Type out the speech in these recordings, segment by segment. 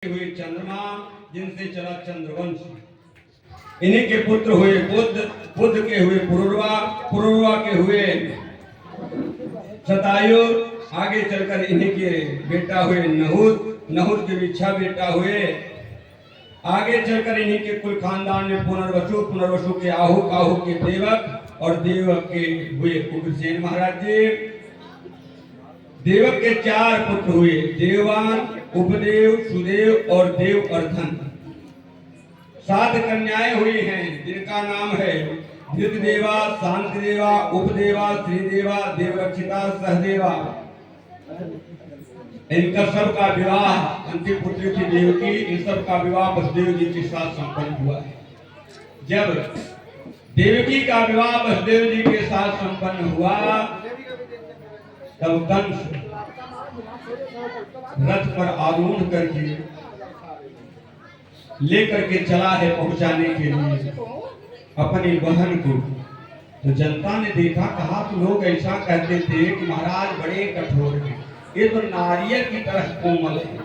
हुए चंद्रमा, जिनसे चला चंद्रवंश। इन्हीं के पुत्र हुए बुद्ध, बुद्ध के हुए पुरुरवा, पुरुरवा के हुए शतायु, आगे चलकर इन्हीं के बेटा हुए नहुत, नहुत के भी बेटा हुए। आगे चलकर इन्हीं के कुल खानदान में पुनर्वसु, पुनर्वसु के आहु, आहु के देवक और देवक के हुए उग्रसेन महाराज जी। देवक के 4 पुत्र हुए, देववान, उपदेव, सुदेव और देव अर्धन। 7 कन्याएं हुई हैं, जिनका नाम है धृतदेवा, शांतिदेवा, उपदेवा, श्रीदेवा, देवरक्षिता, सहदेवा। इनका सबका विवाह, अंतिम पुत्री थी देवकी, इन सबका विवाह वसुदेव जी के साथ संपन्न हुआ है। जब देवकी का विवाह वसुदेव जी के साथ संपन्न हुआ, तब कंस रथ पर आरूढ़ करके लेकर के चला है पहुंचाने के लिए अपनी बहन को। तो जनता ने देखा, कहा तो लोग ऐसा कहते थे कि महाराज बड़े कठोर हैं, ये तो नारियल की तरह कोमल है,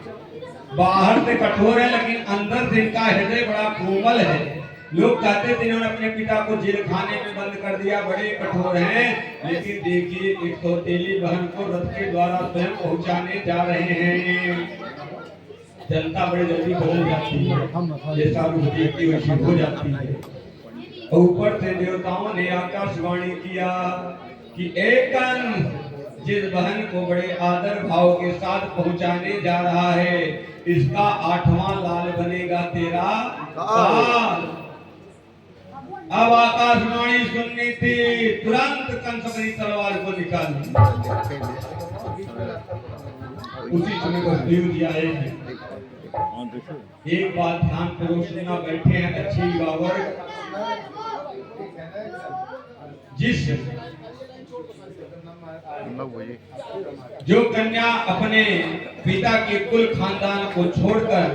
बाहर से कठोर है लेकिन अंदर से इनका हृदय बड़ा कोमल है। लोग कहते थे इन्होंने अपने पिता को जेल खाने में बंद कर दिया, बड़े कठोर हैं। लेकिन देखिए, एक सौतेली बहन को रथ के द्वारा स्वयं पहुंचाने जा रहे हैं। जनता बड़ी जल्दी बदल जाती है, जैसा देखती वैसी हो जाती है। और ऊपर से देवताओं ने आकाशवाणी किया कि एक जिस बहन को बड़े आदर भाव के साथ पहुंचाने जा रहा है, इसका 8वां लाल बनेगा तेरा काल। अब आकाशवाणी सुननी थी, तुरंत कंस अपनी तलवार को निकाली। उसी समय वसुदेव जी आए हैं। एक बात ध्यान पूर्वक सुनना, बैठे हैं अच्छी बावर। जिस जो कन्या अपने पिता के कुल खानदान को छोड़कर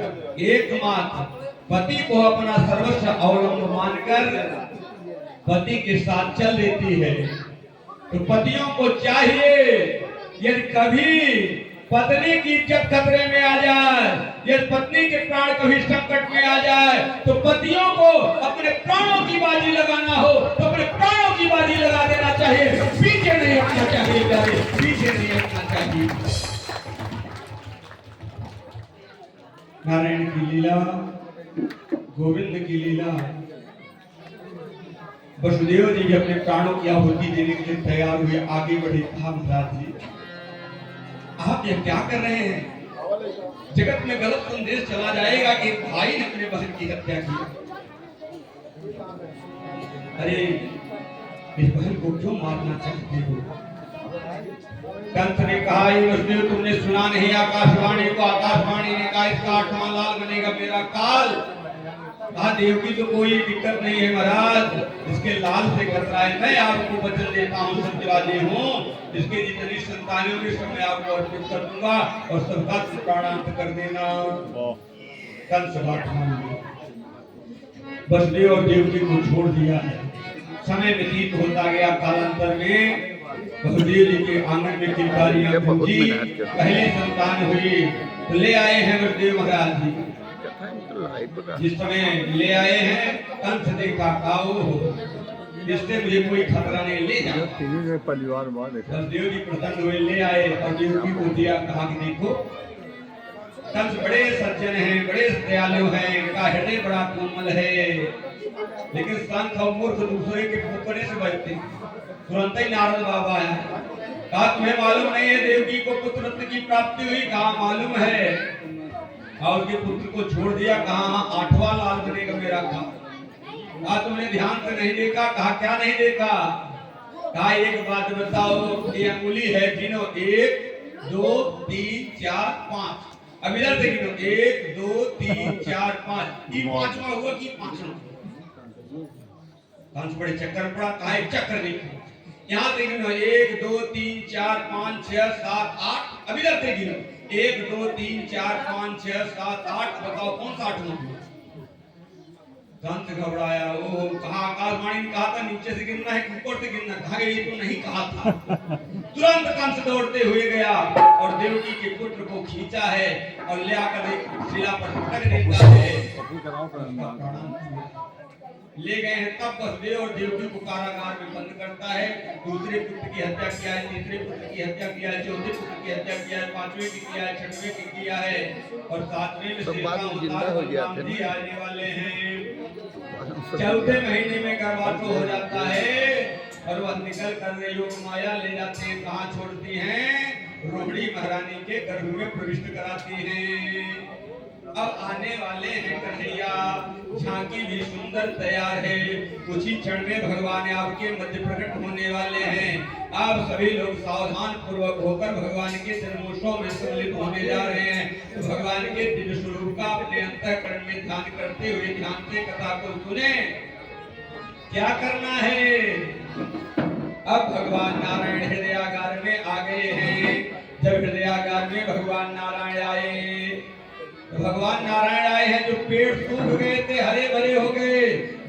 एकमात्र पति को अपना सर्वस्व अवलंब मानकर पति के साथ चल देती है, तो पतियों को चाहिए, यदि कभी पत्नी की इज्जत खतरे में आ जाए, यदि पत्नी के प्राण कभी संकट में आ जाए, तो पतियों को अपने प्राणों की बाजी लगाना हो तो अपने प्राणों की बाजी लगा देना चाहिए, पीछे नहीं हटना चाहिए, पीछे नहीं हटना चाहिए। नारायण की लीला, गोविंद की लीला। वसुदेव जी अपने प्राणों की आहुति देने के लिए तैयार हुए, आगे बढ़े। महाराज जी, आप ये क्या कर रहे हैं? जगत में गलत संदेश चला जाएगा कि भाई ने अपने बहन की हत्या की। अरे, इस बहन को क्यों मारना चाहते हो? कंस ने कहा, वसुदेव तुमने सुना नहीं आकाशवाणी को? आकाशवाणी ने कहा इसका 8वां लाल बनेगा मेरा काल। कहा देवकी तो कोई दिक्कत नहीं है महाराज, इसके लाल से खतरा है। मैं आपको वचन देता हूँ, सत्यवादी हूँ, इसके जितनी संतानें होंगी सब मैं आपको अर्पित कर दूंगा और सबका प्राणांत कर देना। कंस बात मान लिया, वसुदेव और देवकी को छोड़ दिया है। समय व्यतीत होता गया। कालांतर में वसुदेव जी के आंगन में किलकारियां गूंजी, पहली संतान हुई। तो ले आए हैं वसुदेव महाराज जी। जिस समय ले आए हैं, कंस देखा, आओ इससे मुझे कोई खतरा नहीं, ले जाओ। परिवार वसुदेव जी प्रसन्न हुए, ले आए और देवकी को दिया। कहा कि देखो, कंस बड़े सज्जन हैं, बड़े दयालु हैं, इनका हृदय बड़ा कोमल है, लेकिन संत और मूर्ख दूसरे के पुतरे से बचते। तुरंत ही नारद बाबा आया, कहा तुम्हें मालूम नहीं है देवकी को पुत्र रत्न की प्राप्ति हुई? कहा मालूम है। और उसके पुत्र को छोड़ दिया। कहा 8वां लाल बनेगा मेरा काल। कहा तुमने ध्यान से नहीं देखा? कहा क्या नहीं देखा? कहा एक बात बताओ, ये अंगुली है, गिनो, 1 2 3 4 5। अब इधर से गिनो, 1 2 3 4 5। ये 5वां हुआ कि 5वां? कंस बड़े चक्कर पड़ा। कहा एक चक्र देखो, यहाँ से गिनो, 1 2 3 4 5 6 7 8। अब इधर से गिनो, 1 2 3 4 5 6 7 8। बताओ कौन सा 8वां? कंस घबराया। ओ, कहा आकाशवाणी ने कहा था नीचे से गिनना है, ऊपर से गिनना। कहा ये तो नहीं कहा था। तुरंत कंस दौड़ते हुए गया और देवकी के पुत्र को खींचा है और ले आकर एक शिला पर पटक देता है। ले गए हैं तब वसुदेव और देवकी को कारागार में बंद करता है। दूसरे पुत्र की हत्या किया है, तीसरे पुत्र की हत्या किया है, चौथे पुत्र की हत्या किया है, पांचवें की किया है, छठवें की किया है और सातवें में जी आने वाले हैं। चौथे महीने में गर्भाशय हो जाता है और वह निकल कर योग माया ले जाते हैं। कहाँ छोड़ती हैं? रोहिणी महारानी के गर्भ में प्रविष्ट कराती हैं। अब आने वाले हैं कन्हैया। झांकी भी सुंदर तैयार है। कुछ ही क्षण में भगवान आपके मध्य प्रकट होने वाले हैं। आप सभी लोग सावधान पूर्वक होकर भगवान के जन्मोत्सव में सम्मिलित होने जा रहे हैं। तो भगवान के दिव्य स्वरूप का अपने अंतःकरण में ध्यान करते हुए ध्यान से कथा को सुने। क्या करना है? अब भगवान नारायण हृदयागार में आ गए हैं। जब हृदयागार में भगवान नारायण आए, भगवान नारायण आए हैं। जो पेड़ सूख गए थे हरे भरे हो गए,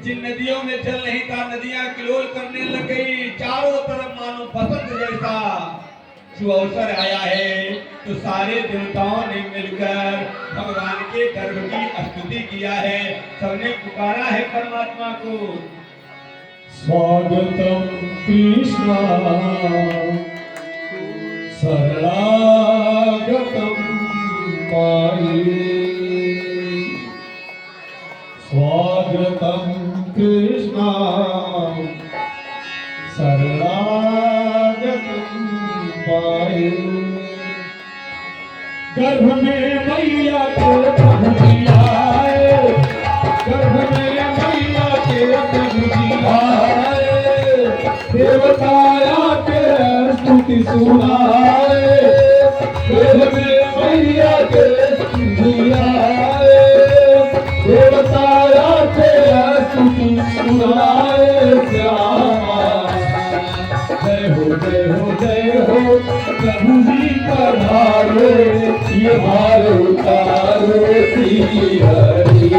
जिन नदियों में जल नहीं था नदियां किलोल करने लग गई, चारों तरफ मानो बसंत जैसा सुअवसर आया है। तो सारे देवताओं ने मिलकर भगवान के गर्भ की स्तुति किया है। सबने पुकारा है परमात्मा को। स्वागतम कृष्ण शरणागतम माये, स्वागतम कृष्ण शरणागतम माये। गर्भ में मैया के प्रभु जी आए, गर्भ में मैया के प्रभु जी आए, देवताया के स्तुति सुनाए, गर्भ में मैया के स्तुति आए, देवताया के स्तुति सुनाए। श्यामा जय हो जय हो जय हो प्रभु जी पधारो, ये भार उतारो श्री हरि।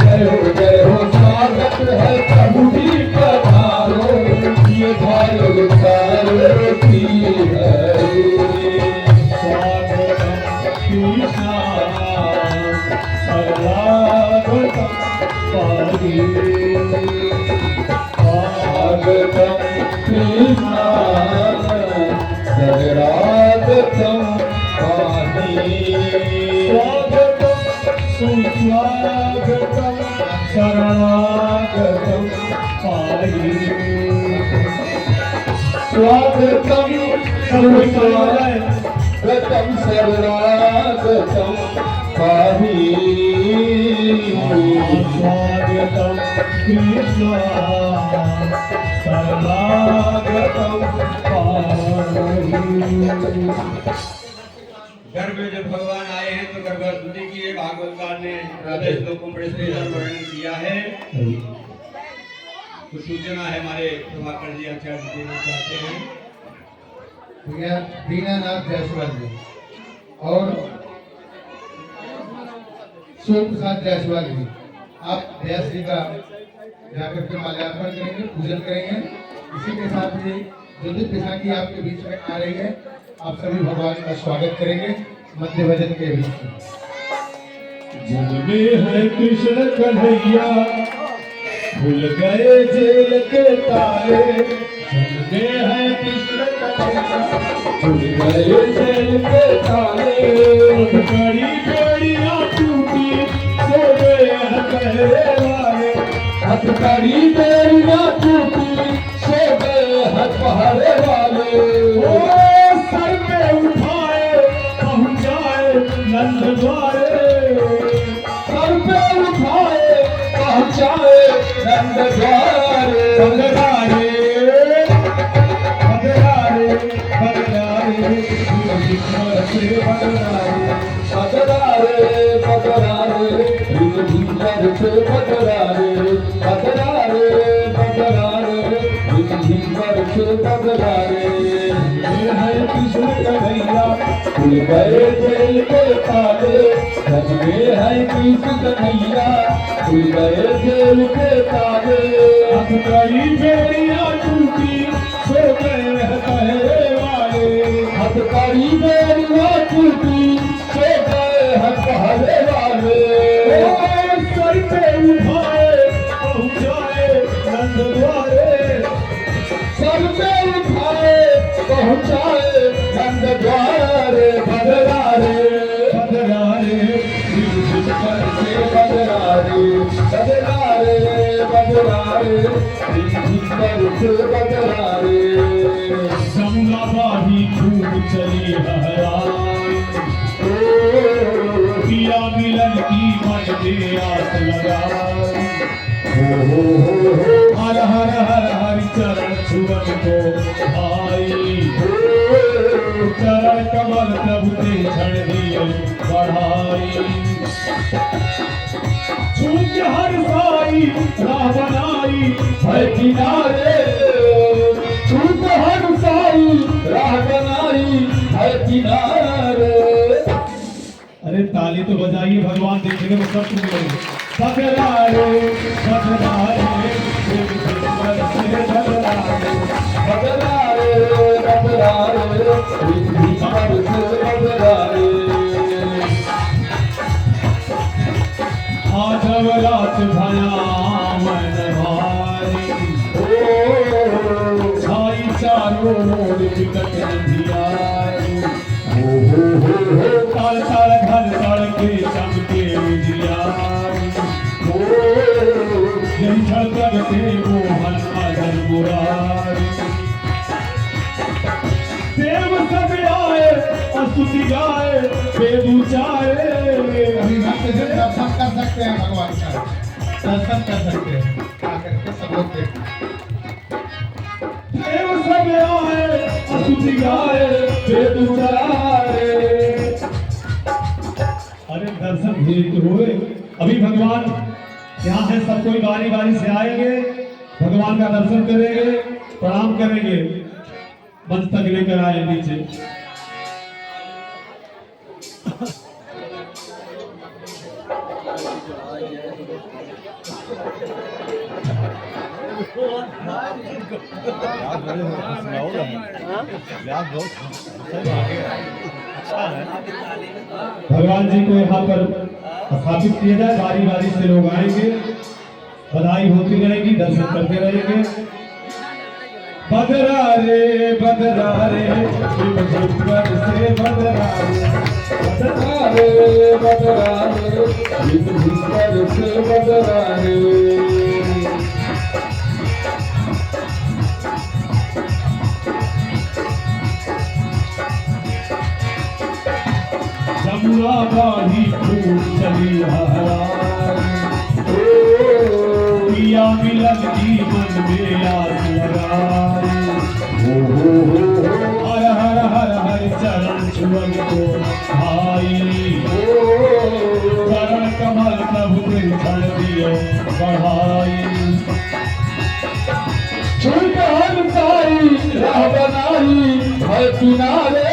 जय हो स्वागत है प्रभु जी पधारो, ये भार उतारो श्री हरि। स्वागतम कृष्ण शरणागतम पाहि, स्वागतम कृष्ण शरणागतम पाहि, स्वागतम सुस्वागतम शरणागतम पाहि, स्वागतम सुस्वागतम शरणागतम पाहि, स्वागतम कृष्ण शरणागतम पाहि। गर्भ में जब भगवान आए हैं तो गर्भस्तुति की भागवतकार ने श्लोकों में वर्णन किया है। कुछ सूचना है हमारे प्रभाकर जी आचार्य देना चाहते हैं। भैया दीनानाथ जायसवाल जी और सोम प्रसाद जायसवाल जी, आप व्यास जी का जाकर के माल्यार्पण करेंगे, पूजन करेंगे। इसी के साथ ही ज्योति पिशाची आपके बीच में आ रही है, आप सभी भगवान का स्वागत करेंगे मध्य भजन के बीच में। जिनमें है कृष्ण कन्हैया खुल गए जेल के ताले, जिनमें है कृष्ण कन्हैया खुल गए जेल के ताले, कड़ी बेड़ियां टूटी सो गए हैं पहरे वाले, हथकड़ी बेड़ियां टूटी सो गए हैं पहरे वाले। ओ सर पे उठाए पहुंचाए नंद द्वारे, सर पे उठाए पहुंचाए नंद द्वारे। बगरारे बगरारे बगरारे बगरारे बगरारे भीतर से बगरारे बगरारे बगरारे भीतर से बगरारे। ये है कृष्ण कन्हैया खुल गए जेल के ताले, सजने है कृष्ण कन्हैया खुल गए जेल के ताले, हथकड़ी बेड़ियां टूटी सो गए हैं पहरे वाले। हथकड़ी बेरुआ टूटी सो गए हैं पहले वाले सर पे उठाए पहुँचाए नंद द्वारे सर पे उठाए पहुँचाए नंद द्वारे बदलारे बदलारे से बदलारे बदलारे बदलारे से बदलारे जमुना बाही खूब चली लहराई पिया मिलन की मन में आस लगाई हर हर हर हर चरण छुअन को भाई चरण कमल प्रभु ते क्षण दिए बढ़ाई छूट हर साई राह बनाई है किनारे छूट हर साई राह बनाई है किनारे। अरे ताली तो बजाइए भगवान देखने में सब कुछ मिलेंगे बदलारे बदलारे बदलारे बदलारे आधव रात भया मन भारी छाई चारों ओर विकट अंधियारी ताल ताल घर तड़के चमके उजियारी यही झलक के मोहन मदन मुरारी देव सब आए स्तुति गाए वेद उचारे अभी भक्त जन दर्शन कर सकते हैं भगवान का दर्शन कर सकते हैं आकर के सब लोग देखते देव सब आए स्तुति गाए वेद उचारे। अरे दर्शन धीरे हुए अभी भगवान यहाँ है सब कोई बारी बारी से आएंगे भगवान का दर्शन करेंगे प्रणाम करेंगे मंच तक लेकर आए नीचे भगवान जी को यहाँ पर स्थापित किया जाए बारी बारी से लोग आएंगे बधाई होती रहेगी दर्शन करते रहेंगे बदरारे बदरारे से बदरारे बदरारे बदरारे से बदरारे जमुना बाही खूब चली हराई पिया मिलन की मन में आस लगाई हर हर हर हर चरण छुअन को भाई चरण कमल प्रभु के क्षण दियो बढ़ाई छूट हर साई राह बनाई है किनारे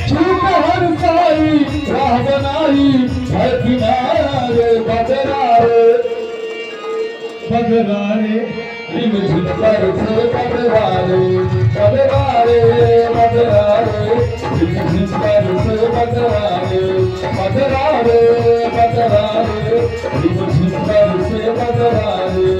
छूट हर साई राह बनाई है किनारे बदलारे बदलारे रिम झिलकर से बदलारे बदलारे बदलारे रिम झिलकर से बदलारे बदलारे बदलारे रिम झिलकर से बदलारे।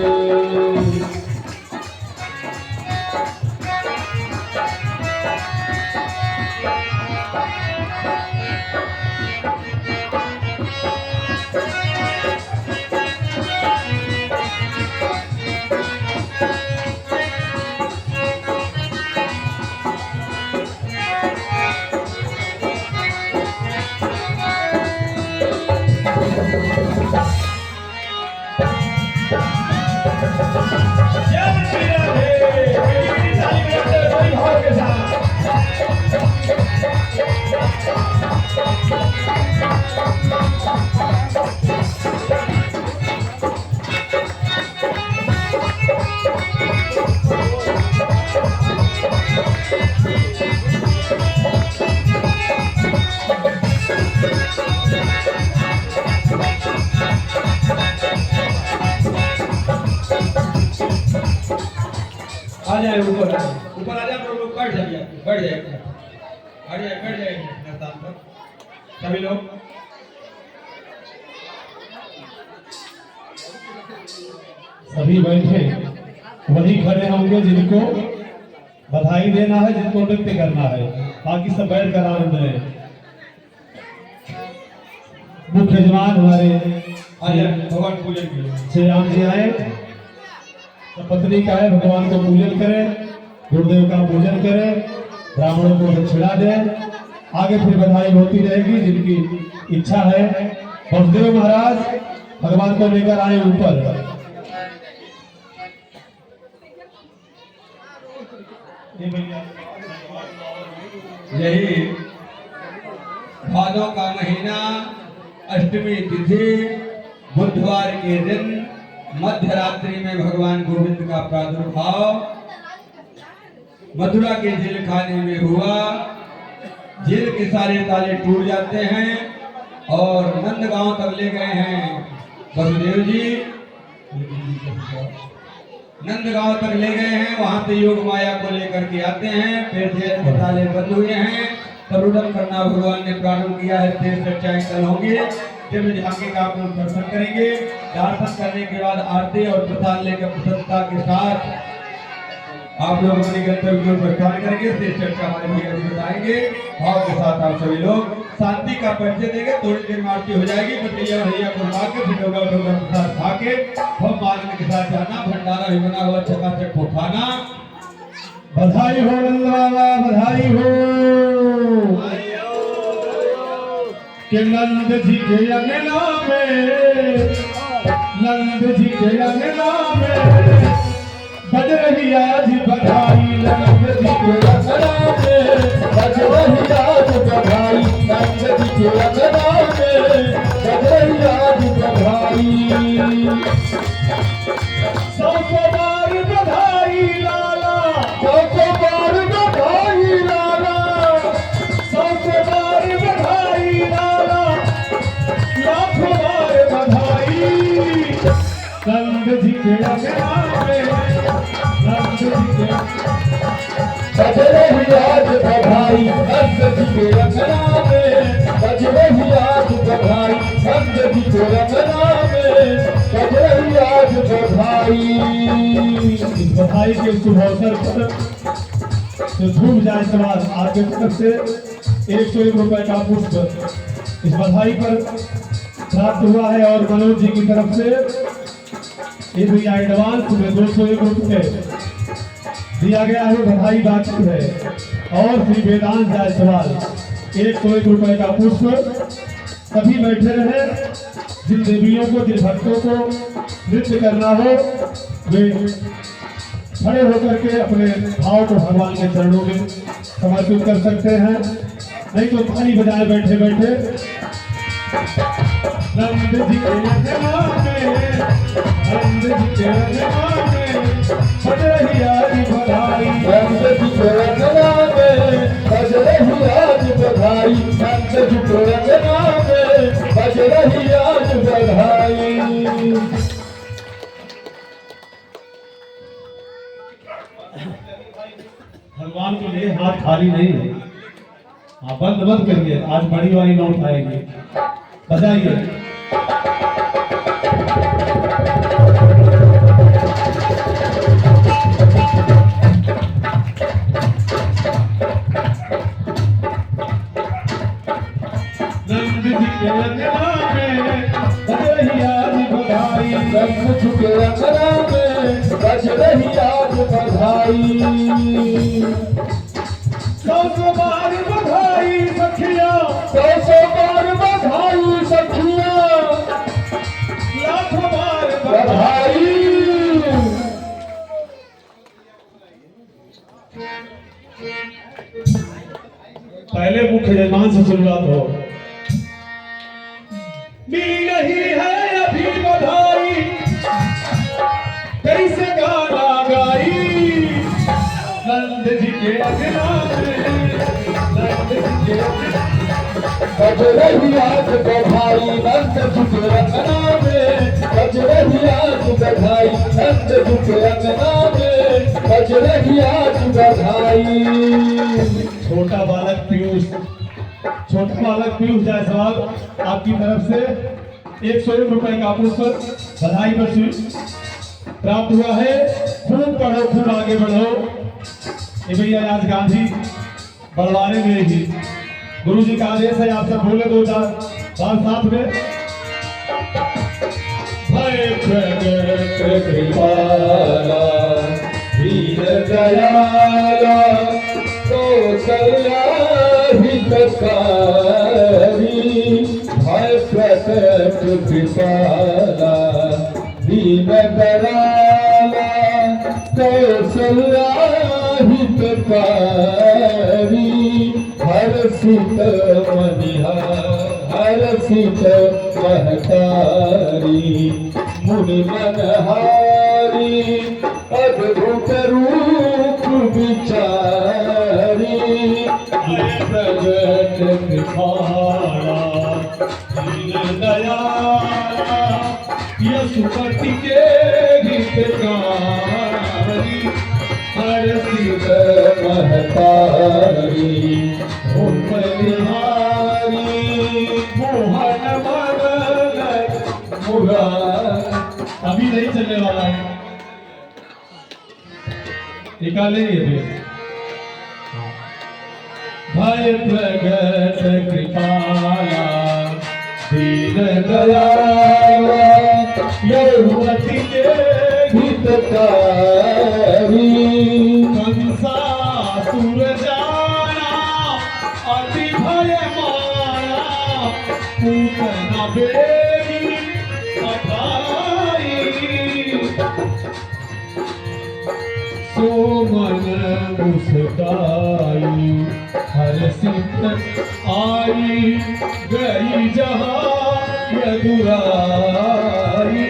आ जाए ऊपर आ जाए आप लोग बैठ जाइए अरे बैठ जाइए अपने स्थान पर सभी लोग। सभी बैठे वही खड़े होंगे जिनको बधाई देना है, जिनको नृत्य करना है, बाकी सब बैठ कर आनंद लें। मुख्य यजमान हमारे भगवान पूजन के लिए श्री राम जी आए, सब पत्नी का है, भगवान को पूजन करें, गुरुदेव का पूजन करें, ब्राह्मणों को दक्षिणा दें। आगे फिर बधाई होती रहेगी जिनकी इच्छा है। वसुदेव महाराज भगवान को लेकर आए ऊपर। यही भादों का महीना, अष्टमी तिथि, बुधवार के दिन मध्य रात्रि में भगवान गोविंद का प्रादुर्भाव मथुरा के जेल खाने में हुआ। जेल के सारे ताले टूट जाते हैं और नंदगांव तक ले गए हैं वसुदेव जी। नंदगांव तक ले गए हैं, वहां से योग माया को लेकर के आते हैं। फिर जेल के ताले बंद हुए हैं, तरुदन करना भगवान ने प्रारंभ किया है। फिर सच्चाई कल होंगे, जब झांकी का आप लोग दर्शन करेंगे। दर्शन करने के बाद आरती और प्रसाद लेकर प्रसन्नता के साथ आप लोग अपने गंतव्य की ओर प्रस्थान करेंगे। शेष चर्चा हमारे भैया जी बताएंगे। भाव के साथ आप सभी लोग शांति का परिचय देंगे। थोड़ी देर में आरती हो जाएगी। भैया भैया को ला के फिर डोगा डोगा प्रसाद खा के हम मार्ग के साथ जाना। भंडारा भी बना हुआ चकाचक को खाना। बधाई हो नंद बाबा, बधाई हो कि नंद जी के अंगना में, नंद जी के अंगना में बज रही आज बधाई। नंद जी के अंगना में बज रही आज बधाई। नंद जी के अंगना में बज रही आज बधाई। सौ बार बधाई लाला, सौ बार बधाई लाला, सौ बार बधाई लाला, लाखों बार बधाई। नंद जी के अंगना में, नंद जी के बज रही आज बधाई। नंद जी के अंगना में बज रही आज बधाई। नंद जी के अंगना में बज रही आज बधाई। इस बधाई के शुभ अवसर पर धूम जाए समाज आपके तरफ से 101 रुपए का पुष्प इस बधाई पर प्राप्त हुआ है। और मनोज जी की तरफ से ये भैया एडवांस में 201 रुपए दिया गया है, बधाई बाकी है। और श्री वेदांत जायसवाल 101 रुपए का पुष्प। सभी बैठे रहे। जिन देवियों को, जिन भक्तों को नृत्य करना हो वे खड़े होकर के अपने भाव को भगवान के चरणों में समर्पित कर सकते हैं, नहीं तो ताली बजाए बैठे बैठे। नंद जी के अंगना में, नंद जी के अंगना में बज रही आज बधाई। नंद जी के अंगना में बज रही आज बधाई। नंद जी के अंगना में बज रही आज बधाई। भगवान के लिए हाथ खाली नहीं है। हाँ, बंद मत करिए, आज बड़ी वाली नोट आएगी। बजाइए। नंद जी के अंगना में बज रही आज बधाई। नंद जी के अंगना में बज रही आज बधाई। 100 बार बधाई सखिया, 100 बार बधाई सखिया, लाखों बार बधाई। पहले मुख्य यजमान से शुरुआत हो। मिली नहीं है अभी बधाई, कैसे गाना गाई। नंद जी के अंगना में, नंद जी के बज रही आज बधाई। नंद जी के अंगना में बज रही आज बधाई। नंद जी के अंगना में बज रही आज बधाई। छोटा बालक पीयूष बालक पीयूष जायसवाल आपकी तरफ से 101 रुपए का पुष्प बधाई पर प्राप्त हुआ है। खूब पढ़ो, खूब आगे बढ़ो। ये भैया आज गांधी बड़वारे में ही गुरु जी का आदेश है, आप सब बोले 2 4 बार साथ में। भय प्रगट कृपाला वीर दयाला कौशल्या हितकारी, भय प्रगट कृपाला वीर दयाला कौशल्या हितकारी, हर्षित हर्षित महतारी मुनि मनहारी, अद्भुत रूप विचारी, प्रगट कृपाला दीन दयाला, यशुपति के हितकारी, हर्षित महतारी बलिहारी, मोहन मदन मुरारी। अभी नहीं चलने वाला है, निकाले ये भी। भय प्रगट कृपाला दीन दयाला, यशुपति के हितकारी, कंसासुर जाना अति भय माया, पूतना बेगी अठाई, सोमन मुस्काई, हर्षित आई, गई जहाँ यदुराई।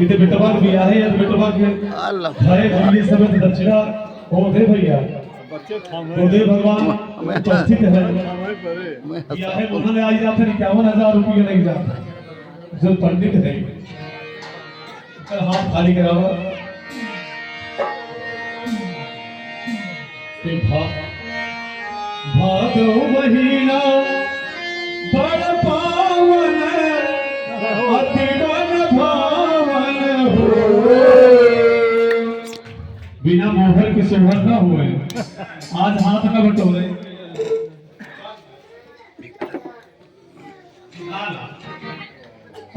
इथे बेटवाग भी आहे, या बेटवाग हरे दिल्ली समेत दक्षिणा होते भैया होते भगवान उपस्थित है। या है उन्होंने आज जाते 51,000 रुपये नहीं जाता जो पंडित है। कल हाथ खाली करावा भादो महीना बड़ पावन, अति मन भावन हो, बिना मोहर के सोहर न हुए। आज हाथ न बटोरे,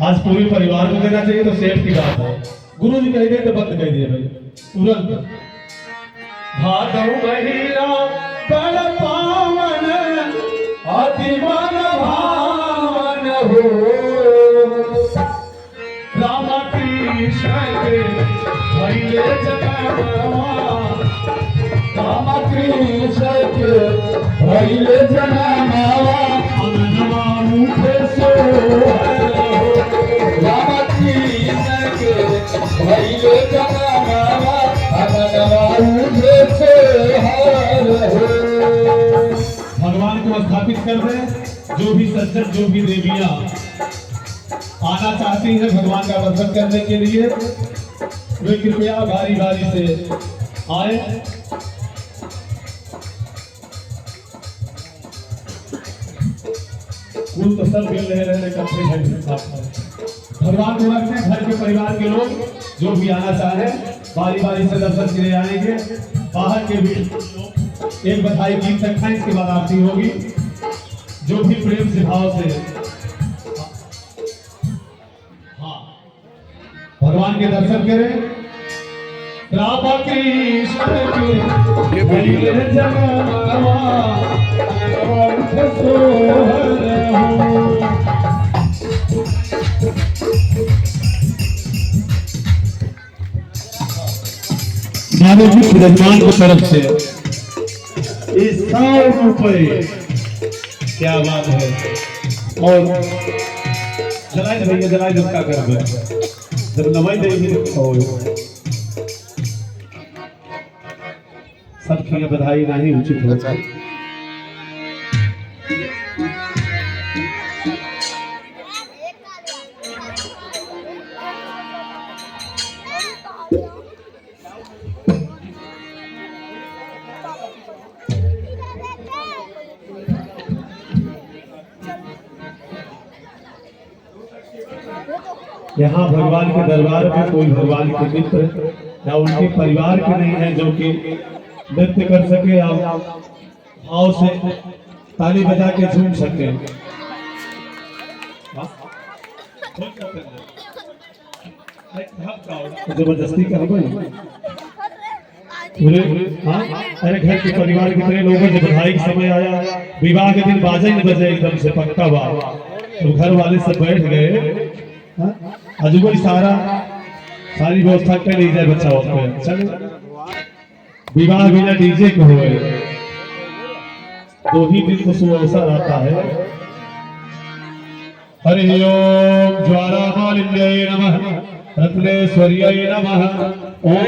आज पूरे परिवार को देना चाहिए तो सेठ की बात है। गुरु जी कह दिए तो बंद कह दिए भाई तुरंत। भादो महीना बड़ पावन, अति मन भावन हो, राम कृष्ण के भइले जनमवा, राम कृष्ण के भइले जनमवा, अननवा मुखे सोहर हो, राम कृष्ण के भइले जनमवा, अननवा मुखे सोहर हो। भगवान को स्थापित कर दे। जो भी सज्जन, जो भी देवियां आना चाहती हैं भगवान का दर्शन करने के लिए, वे कृपया बारी बारी से आए। फूल तो सब मिल रहे इकट्ठे हैं। भगवान को रखते घर के परिवार के लोग जो भी आना चाहे बारी बारी से दर्शन के लिए आएंगे। बाहर के भी एक बधाई गीत रखा, इसके बाद आरती होगी। जो भी प्रेम से भाव से भगवान के दर्शन करें। राम कृष्ण के भइले जनमवा, अनवरत सोहर हो। मानव जी विराजमान की तरफ से इस 100 रुपए, क्या बात है। और जलाई भैया जलाई जिसका कर दे जब नवाई देगी सबकी बधाई नहीं उचित होता। यहाँ भगवान के दरबार में कोई भगवान के मित्र या उनके परिवार के नहीं है जो कि नृत्य कर सके या भाव से ताली बजा के झूम सके। जबरदस्ती कर पूरे हाँ अरे घर के परिवार कितने लोगों जब बधाई का समय आया विवाह के दिन बाजे नहीं बजे एकदम से पक्का बात तो घर वाले सब बैठ गए अजूबा सारी व्यवस्था कर ली जाए बच्चा उसमें चलो विवाह बिना डीजे के हुए 2 ही दिन को सुअवसर आता है। हरि ओम ज्वालामालिन्यै नमः रत्नेश्वर्यै नमः ओम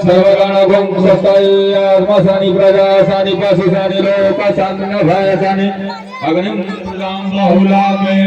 सर्वगणगुं स्वस्तय्यात्मसानि प्रजासानि पशुसानि लोकसानि भयसानि अग्निं बाहुलामे